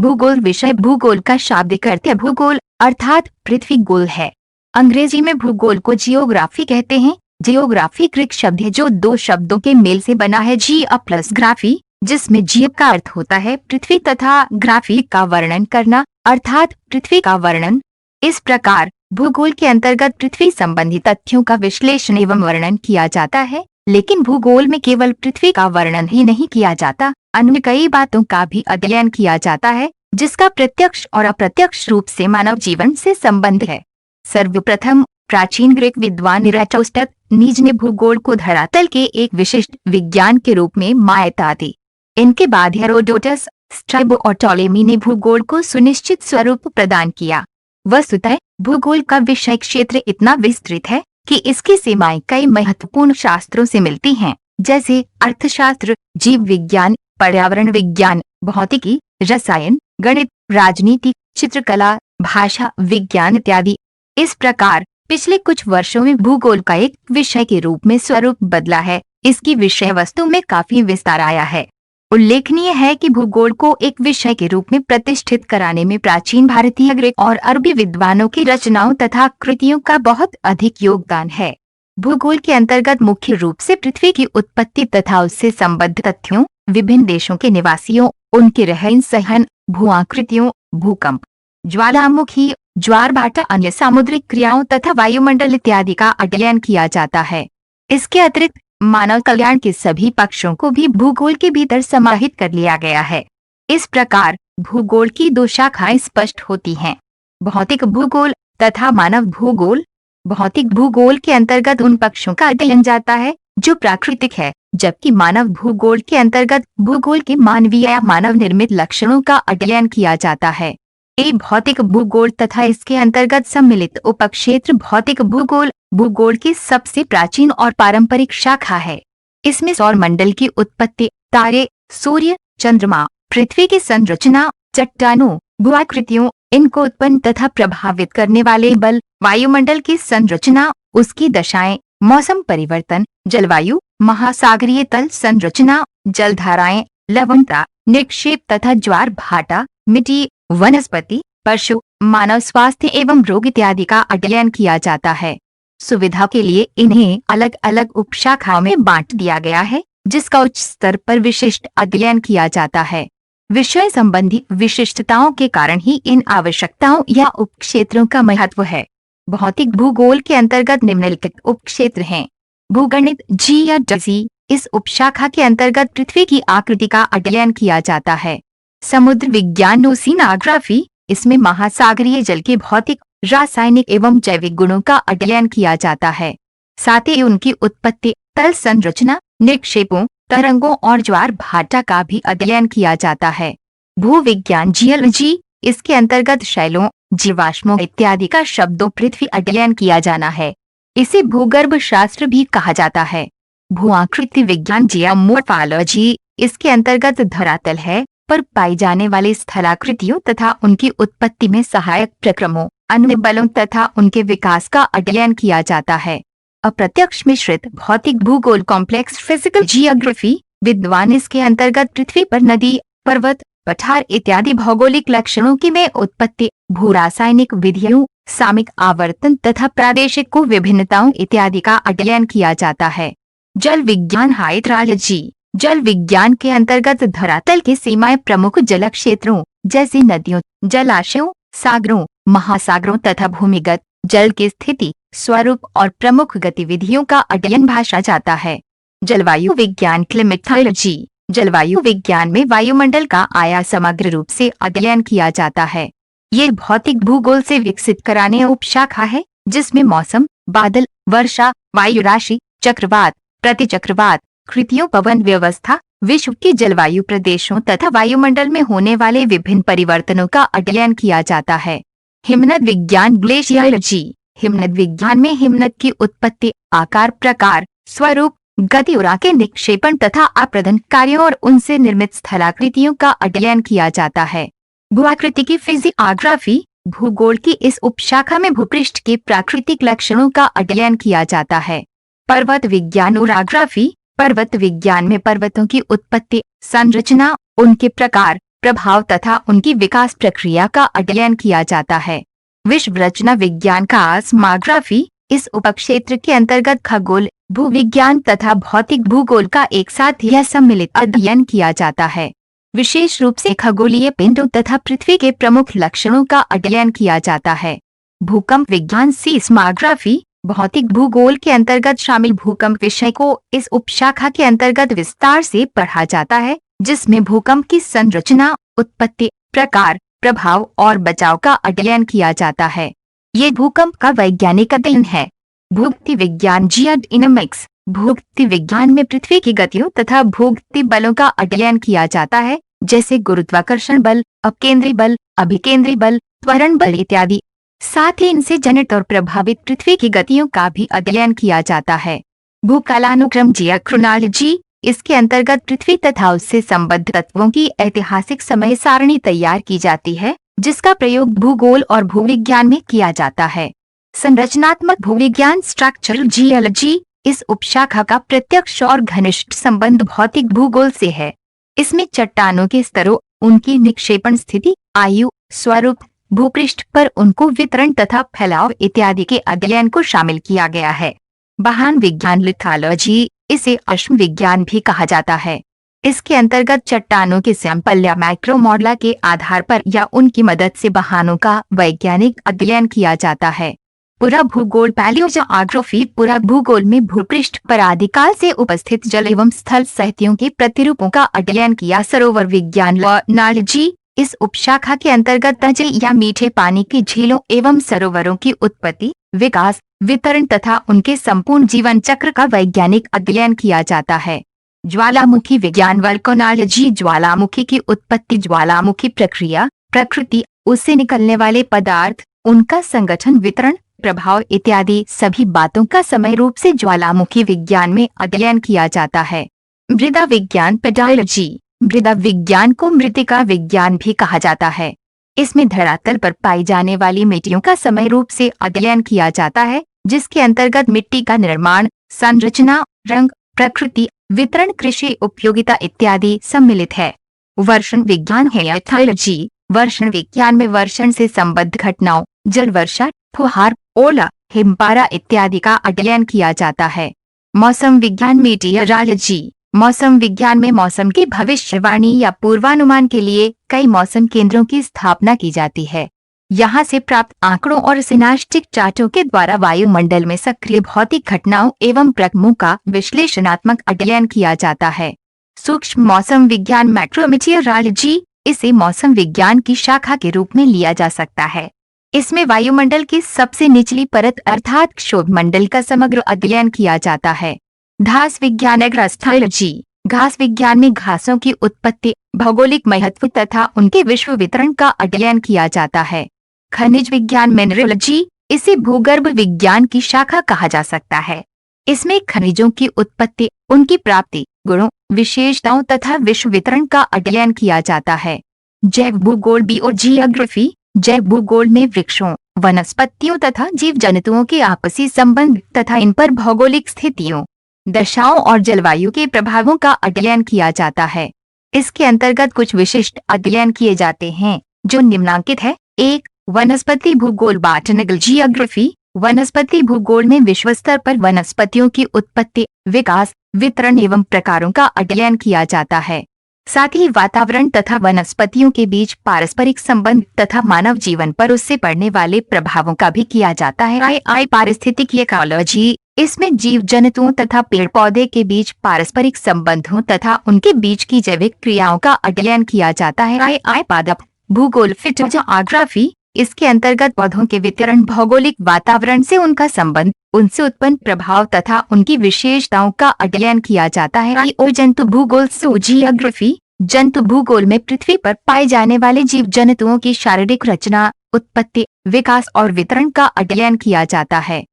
भूगोल विषय भूगोल का शाब्दिक अर्थ है भूगोल अर्थात पृथ्वी गोल है। अंग्रेजी में भूगोल को जियोग्राफी कहते हैं। जियोग्राफी ग्रीक शब्द है जो दो शब्दों के मेल से बना है, जिया प्लस ग्राफी, जिसमें जियो का अर्थ होता है पृथ्वी तथा ग्राफी का वर्णन करना अर्थात पृथ्वी का वर्णन। इस प्रकार भूगोल के अंतर्गत पृथ्वी संबंधी तथ्यों का विश्लेषण एवं वर्णन किया जाता है। लेकिन भूगोल में केवल पृथ्वी का वर्णन ही नहीं किया जाता, अन्य कई बातों का भी अध्ययन किया जाता है जिसका प्रत्यक्ष और अप्रत्यक्ष रूप से मानव जीवन से संबंध है। सर्वप्रथम प्राचीन ग्रीक विद्वान इराटोस्टेनीज ने भूगोल को धरातल के एक विशिष्ट विज्ञान के रूप में मान्यता दी। इनके बाद हेरोडोटस, स्ट्रैबो और टॉलेमी ने भूगोल को सुनिश्चित स्वरूप प्रदान किया। वस्तुतः भूगोल का विषय क्षेत्र इतना विस्तृत है कि इसकी सीमाएं कई महत्वपूर्ण शास्त्रों से मिलती हैं, जैसे अर्थशास्त्र, जीव विज्ञान, पर्यावरण विज्ञान, भौतिकी, रसायन, गणित, राजनीति, चित्रकला, भाषा विज्ञान इत्यादि। इस प्रकार पिछले कुछ वर्षों में भूगोल का एक विषय के रूप में स्वरूप बदला है। इसकी विषय वस्तु में काफी विस्तार आया है। उल्लेखनीय है कि भूगोल को एक विषय के रूप में प्रतिष्ठित कराने में प्राचीन भारतीय, ग्रीक और अरबी विद्वानों की रचनाओं तथा कृतियों का बहुत अधिक योगदान है। भूगोल के अंतर्गत मुख्य रूप से पृथ्वी की उत्पत्ति तथा उससे संबद्ध तथ्यों, विभिन्न देशों के निवासियों, उनके रहन सहन, भू-आकृतियों, भूकंप, ज्वालामुखी, ज्वार भाटा, अन्य सामुद्रिक क्रियाओं तथा वायुमंडल इत्यादि का अध्ययन किया जाता है। इसके अतिरिक्त मानव कल्याण के सभी पक्षों को भी भूगोल के भीतर समाहित कर लिया गया है। इस प्रकार भूगोल की दो शाखाएं स्पष्ट होती हैं, भौतिक भूगोल तथा मानव भूगोल। भौतिक भूगोल के अंतर्गत उन पक्षों का अध्ययन जाता है जो प्राकृतिक है, जबकि मानव भूगोल के अंतर्गत भूगोल के मानवीय या मानव निर्मित लक्षणों का अध्ययन किया जाता है। भौतिक भूगोल तथा इसके अंतर्गत सम्मिलित उपक्षेत्र भौतिक भूगोल भूगोल की सबसे प्राचीन और पारंपरिक शाखा है। इसमें सौर मंडल की उत्पत्ति, तारे, सूर्य, चंद्रमा, पृथ्वी की संरचना, चट्टानों, भू-आकृतियों, इनको उत्पन्न तथा प्रभावित करने वाले बल, वायुमंडल की संरचना, उसकी दशाएं, मौसम परिवर्तन, जलवायु, महासागरीय तल संरचना, जलधाराएं, लवणता, निक्षेप तथा ज्वार भाटा, मिट्टी, वनस्पति, पशु, मानव स्वास्थ्य एवं रोग इत्यादि का अध्ययन किया जाता है। सुविधा के लिए इन्हें अलग अलग उपशाखाओं में बांट दिया गया है, जिसका उच्च स्तर पर विशिष्ट अध्ययन किया जाता है। विषय संबंधी विशिष्टताओं के कारण ही इन आवश्यकताओं या उपक्षेत्रों का महत्व है। भौतिक भूगोल के अंतर्गत निम्नलिखित उपक्षेत्र हैं। भूगणित जियोडजी, इस उपशाखा के अंतर्गत पृथ्वी की आकृति का अध्ययन किया जाता है। समुद्र विज्ञान ओशिनोग्राफी, इसमें महासागरीय जल के भौतिक, रासायनिक एवं जैविक गुणों का अध्ययन किया जाता है। साथ ही उनकी उत्पत्ति, तल संरचना, निक्षेपों, तरंगों और ज्वार भाटा का भी अध्ययन किया जाता है। भूविज्ञान जियोलॉजी, इसके अंतर्गत शैलों, जीवाश्मों इत्यादि का शब्दों पृथ्वी अध्ययन किया जाना है। इसे भूगर्भ शास्त्र भी कहा जाता है। भू-आकृति विज्ञान जियोमॉर्फोलॉजी, इसके अंतर्गत धरातल है पर पाई जाने वाली स्थलाकृतियों तथा उनकी उत्पत्ति में सहायक प्रक्रमों, अन्य बलों तथा उनके विकास का अध्ययन किया जाता है। अप्रत्यक्ष मिश्रित भौतिक भूगोल कॉम्प्लेक्स फिजिकल जियोग्राफी, विद्वान इसके अंतर्गत पृथ्वी पर नदी, पर्वत, पठार इत्यादि भौगोलिक लक्षणों की में उत्पत्ति, भू-रासायनिक विधियों, सामयिक आवर्तन तथा प्रादेशिक को विभिन्नताओं इत्यादि का अध्ययन किया जाता है। जल विज्ञान हाइड्रोलॉजी, जल विज्ञान के अंतर्गत धरातल की सीमाएं प्रमुख जल क्षेत्रों जैसे नदियों, जलाशयों, सागरों, महासागरों तथा भूमिगत जल की स्थिति, स्वरूप और प्रमुख गतिविधियों का अध्ययन भाषा जाता है। जलवायु विज्ञान क्लिमेटोलॉजी, जलवायु विज्ञान में वायुमंडल का आया समग्र रूप से अध्ययन किया जाता है। ये भौतिक भूगोल से विकसित कराने उपशाखा है, जिसमें मौसम, बादल, वर्षा, वायु राशि, चक्रवात, प्रतिचक्रवात, कृतियों, पवन व्यवस्था, विश्व के जलवायु प्रदेशों तथा वायुमंडल में होने वाले विभिन्न परिवर्तनों का अध्ययन किया जाता है। हिमनद विज्ञान ग्लेशियोलॉजी, हिमनद विज्ञान में हिमनद की उत्पत्ति, आकार, प्रकार, स्वरूप, गति और के निक्षेपण तथा अपरदन कार्यों और उनसे निर्मित स्थलाकृतियों का अध्ययन किया जाता है। भू-आकृति की फिजियोग्राफी, भूगोल की इस उपशाखा में भूपृष्ठ के प्राकृतिक लक्षणों का अध्ययन किया जाता है। पर्वत विज्ञान ओराग्राफी, पर्वत विज्ञान में पर्वतों की उत्पत्ति, संरचना, उनके प्रकार, प्रभाव तथा उनकी विकास प्रक्रिया का अध्ययन किया जाता है। विश्व रचना विज्ञान कॉस्मोग्राफी इस उपक्षेत्र के अंतर्गत खगोल, भूविज्ञान तथा भौतिक भूगोल का एक साथ यह सम्मिलित अध्ययन किया जाता है। विशेष रूप से खगोलीय पिंडों तथा पृथ्वी के प्रमुख लक्षणों का अध्ययन किया जाता है। भूकंप विज्ञान सीस्मोग्राफी भौतिक भूगोल के अंतर्गत शामिल भूकंप विषय को इस उपशाखा के अंतर्गत विस्तार से पढ़ा जाता है, जिसमें भूकंप की संरचना, उत्पत्ति, प्रकार, प्रभाव और बचाव का अध्ययन किया जाता है। ये भूकंप का वैज्ञानिक अध्ययन है। भूगति विज्ञान जियोडायनामिक्स भूगति विज्ञान में पृथ्वी की गतियों तथा भूगति बलों का अध्ययन किया जाता है, जैसे गुरुत्वाकर्षण बल, अपकेंद्री बल, अभिकेंद्री बल, त्वरण बल इत्यादि। साथ ही इनसे जनित और प्रभावित पृथ्वी की गतियों का भी अध्ययन किया जाता है। भूकालानुक्रम जियोक्रोनोलॉजी इसके अंतर्गत पृथ्वी तथा उससे संबद्ध तत्वों की ऐतिहासिक समय सारणी तैयार की जाती है, जिसका प्रयोग भूगोल और भूविज्ञान में किया जाता है। संरचनात्मक भूविज्ञान स्ट्रक्चरल जियोलॉजी इस उपशाखा का प्रत्यक्ष और घनिष्ठ संबंध भौतिक भूगोल से है। इसमें चट्टानों के स्तरों, उनकी निक्षेपण स्थिति, आयु, स्वरूप, भूपृष्ठ पर उनको वितरण तथा फैलाव इत्यादि के अध्ययन को शामिल किया गया है। वाहन विज्ञान लिथोलॉजी इसे अश्म विज्ञान भी कहा जाता है। इसके अंतर्गत चट्टानों के सैंपल या माइक्रो मॉडल के आधार पर या उनकी मदद से वाहनों का वैज्ञानिक अध्ययन किया जाता है। पूरा भूगोल पैलियोजियोग्राफी पूरा भूगोल में भूपृष्ठ पर आदिकाल से उपस्थित जल एवं स्थल साहित्यों के प्रतिरूपों का अध्ययन किया। सरोवर विज्ञान लैक्नोलॉजी इस उपशाखा के अंतर्गत तजे या मीठे पानी की झीलों एवं सरोवरों की उत्पत्ति, विकास, वितरण तथा उनके संपूर्ण जीवन चक्र का वैज्ञानिक अध्ययन किया जाता है। ज्वालामुखी विज्ञान वोल्केनोलॉजी ज्वालामुखी की उत्पत्ति, ज्वालामुखी प्रक्रिया, प्रकृति, उससे निकलने वाले पदार्थ, उनका संगठन, वितरण, प्रभाव इत्यादि सभी बातों का समय रूप से ज्वालामुखी विज्ञान में अध्ययन किया जाता है। मृदा विज्ञान पेडोलॉजी मृदा विज्ञान को मृत्तिका विज्ञान भी कहा जाता है। इसमें धरातल पर पाई जाने वाली मिट्टियों का समय रूप से अध्ययन किया जाता है, जिसके अंतर्गत मिट्टी का निर्माण, संरचना, रंग, प्रकृति, वितरण, कृषि उपयोगिता इत्यादि सम्मिलित है। वर्षण विज्ञान हेलियोथोलॉजी वर्षण विज्ञान में वर्षण से संबद्ध घटनाओं, जल वर्षा, फुहार, ओला, हिमपारा इत्यादि का अध्ययन किया जाता है। मौसम विज्ञान मेटीरियोलॉजी मौसम विज्ञान में मौसम की भविष्यवाणी या पूर्वानुमान के लिए कई मौसम केंद्रों की स्थापना की जाती है। यहाँ से प्राप्त आंकड़ों और सिनास्टिक चार्टों के द्वारा वायुमंडल में सक्रिय भौतिक घटनाओं एवं प्रक्रमों का विश्लेषणात्मक अध्ययन किया जाता है। सूक्ष्म मौसम विज्ञान मैक्रोमीटियोरॉलॉजी इसे मौसम विज्ञान की शाखा के रूप में लिया जा सकता है। इसमें वायुमंडल की सबसे निचली परत अर्थात क्षोभमंडल का समग्र अध्ययन किया जाता है। घास विज्ञान एग्रोस्थोलॉजी घास विज्ञान में घासों की उत्पत्ति, भौगोलिक महत्व तथा उनके विश्व वितरण का अध्ययन किया जाता है। खनिज विज्ञान मिनरोलॉजी इसे भूगर्भ विज्ञान की शाखा कहा जा सकता है। इसमें खनिजों की उत्पत्ति, उनकी प्राप्ति, गुणों, विशेषताओं तथा विश्व वितरण का अध्ययन किया जाता है। जैव भूगोल बायोजियोग्राफी जैव भूगोल में वृक्षों, वनस्पतियों तथा जीव जंतुओं के आपसी संबंध तथा इन पर भौगोलिक स्थितियों, दशाओं और जलवायु के प्रभावों का अध्ययन किया जाता है। इसके अंतर्गत कुछ विशिष्ट अध्ययन किए जाते हैं जो निम्नांकित है। 1. वनस्पति भूगोल बॉटनिकल जियोग्राफी वनस्पति भूगोल में विश्व स्तर पर वनस्पतियों की उत्पत्ति, विकास, वितरण एवं प्रकारों का अध्ययन किया जाता है। साथ ही वातावरण तथा वनस्पतियों के बीच पारस्परिक संबंध तथा मानव जीवन पर उससे पड़ने वाले प्रभावों का भी किया जाता है। पारिस्थितिकी इकोलॉजी इसमें जीव जंतुओं तथा पेड़ पौधे के बीच पारस्परिक संबंधों तथा उनके बीच की जैविक क्रियाओं का अध्ययन किया जाता है। पादप भूगोल फिटोजियोग्राफी इसके अंतर्गत पौधों के वितरण, भौगोलिक वातावरण से उनका संबंध, उनसे उत्पन्न प्रभाव तथा उनकी विशेषताओं का अध्ययन किया जाता है। जंतु भूगोल जियोग्राफी जंतु भूगोल में पृथ्वी पर पाए जाने वाले जीव जंतुओं की शारीरिक रचना, उत्पत्ति, विकास और वितरण का अध्ययन किया जाता है।